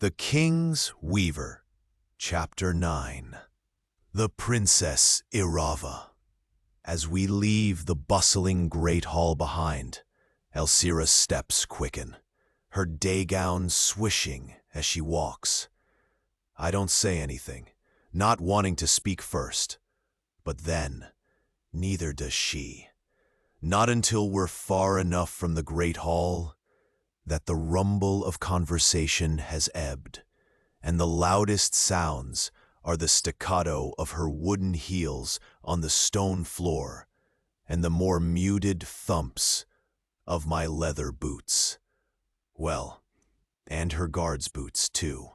The King's Weaver, Chapter 9. The Princess Irava. As we leave the bustling great hall behind, Elsira's steps quicken, her day gown swishing as she walks. I don't say anything, not wanting to speak first. But then, neither does she. Not until we're far enough from the great hall that the rumble of conversation has ebbed, and the loudest sounds are the staccato of her wooden heels on the stone floor and the more muted thumps of my leather boots. Well, and her guard's boots, too.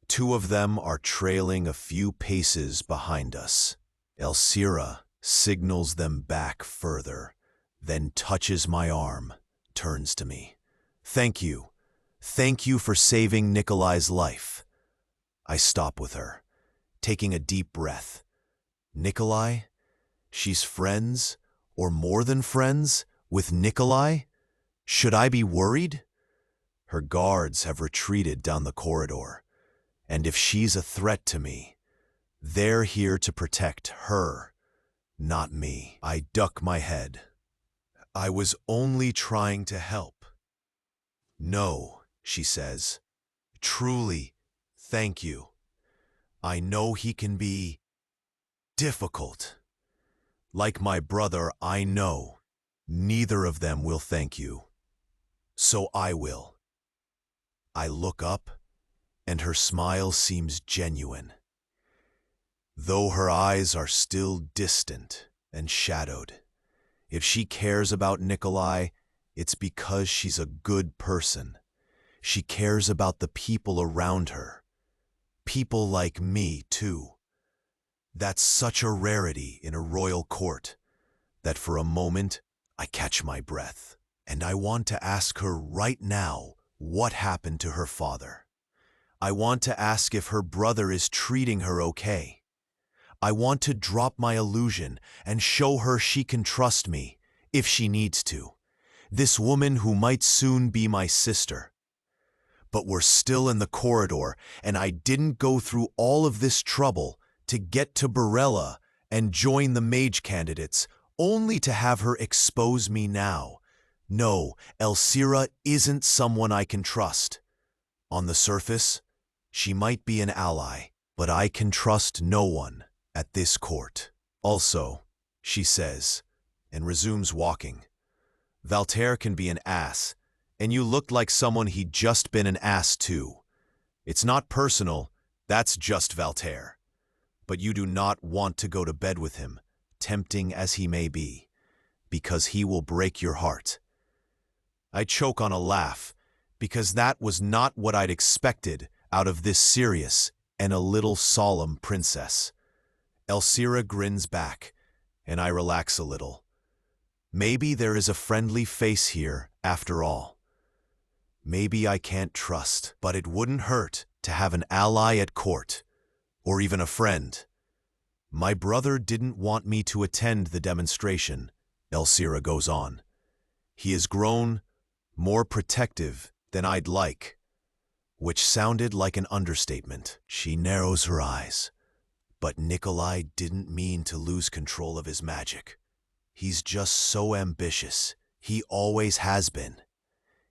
Two of them are trailing a few paces behind us. Elsira signals them back further, then touches my arm, turns to me. Thank you. Thank you for saving Nikolai's life. I stop with her, taking a deep breath. Nikolai? She's friends, or more than friends, with Nikolai? Should I be worried? Her guards have retreated down the corridor, and if she's a threat to me, they're here to protect her, not me. I duck my head. I was only trying to help. No, she says. Truly, thank you. I know he can be difficult. Like my brother, I know neither of them will thank you. So I will. I look up, and her smile seems genuine, though her eyes are still distant and shadowed. If she cares about Nikolai, it's because she's a good person. She cares about the people around her. People like me, too. That's such a rarity in a royal court that for a moment I catch my breath, and I want to ask her right now what happened to her father. I want to ask if her brother is treating her okay. I want to drop my illusion and show her she can trust me if she needs to. This woman who might soon be my sister. But we're still in the corridor, and I didn't go through all of this trouble to get to Barella and join the mage candidates, only to have her expose me now. No, Elsira isn't someone I can trust. On the surface, she might be an ally, but I can trust no one at this court. Also, she says, and resumes walking, Valterre can be an ass, and you looked like someone he'd just been an ass to. It's not personal, that's just Valterre. But you do not want to go to bed with him, tempting as he may be, because he will break your heart. I choke on a laugh, because that was not what I'd expected out of this serious and a little solemn princess. Elsira grins back, and I relax a little. Maybe there is a friendly face here, after all. Maybe I can't trust, but it wouldn't hurt to have an ally at court, or even a friend. My brother didn't want me to attend the demonstration, Elsira goes on. He has grown more protective than I'd like, which sounded like an understatement. She narrows her eyes. But Nikolai didn't mean to lose control of his magic. He's just so ambitious. He always has been.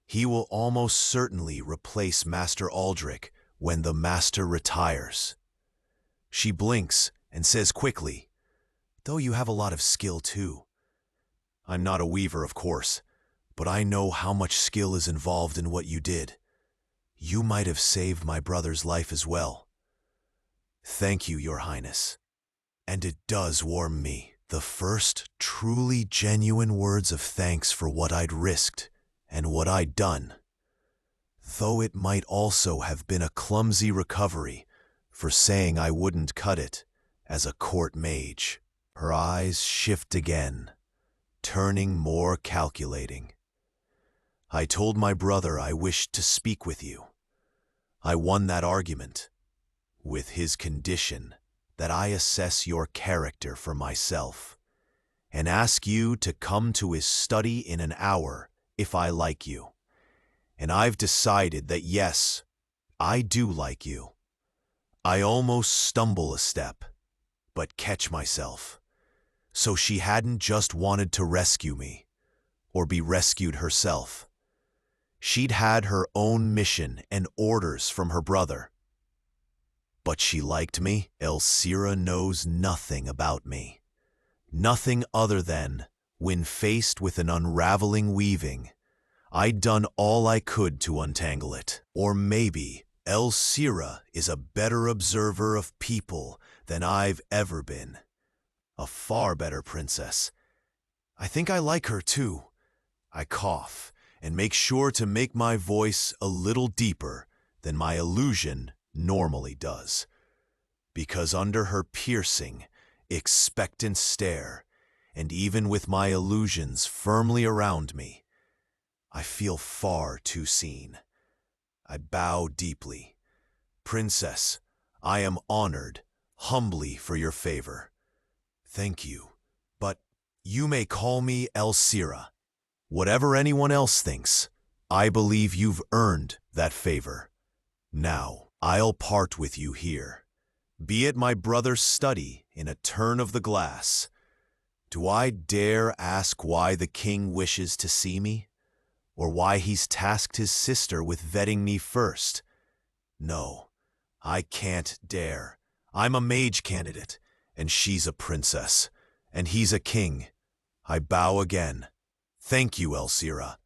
He will almost certainly replace Master Aldrich when the Master retires. She blinks and says quickly, though you have a lot of skill too. I'm not a weaver, of course, but I know how much skill is involved in what you did. You might have saved my brother's life as well. Thank you, Your Highness. And it does warm me. The first truly genuine words of thanks for what I'd risked and what I'd done. Though it might also have been a clumsy recovery for saying I wouldn't cut it as a court mage. Her eyes shift again, turning more calculating. I told my brother I wished to speak with you. I won that argument, with his condition that I assess your character for myself, and ask you to come to his study in an hour if I like you. And I've decided that yes, I do like you. I almost stumble a step, but catch myself. So she hadn't just wanted to rescue me, or be rescued herself. She'd had her own mission and orders from her brother. But she liked me. Elsira knows nothing about me. Nothing other than, when faced with an unraveling weaving, I'd done all I could to untangle it. Or maybe Elsira is a better observer of people than I've ever been. A far better princess. I think I like her too. I cough and make sure to make my voice a little deeper than my illusion normally does. Because under her piercing, expectant stare, and even with my illusions firmly around me, I feel far too seen. I bow deeply. Princess, I am honored, humbly for your favor. Thank you, but you may call me Elsira. Whatever anyone else thinks, I believe you've earned that favor. Now, I'll part with you here. Be it my brother's study in a turn of the glass. Do I dare ask why the king wishes to see me? Or why he's tasked his sister with vetting me first? No, I can't dare. I'm a mage candidate, and she's a princess, and he's a king. I bow again. Thank you, Elsira.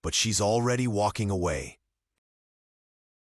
But she's already walking away,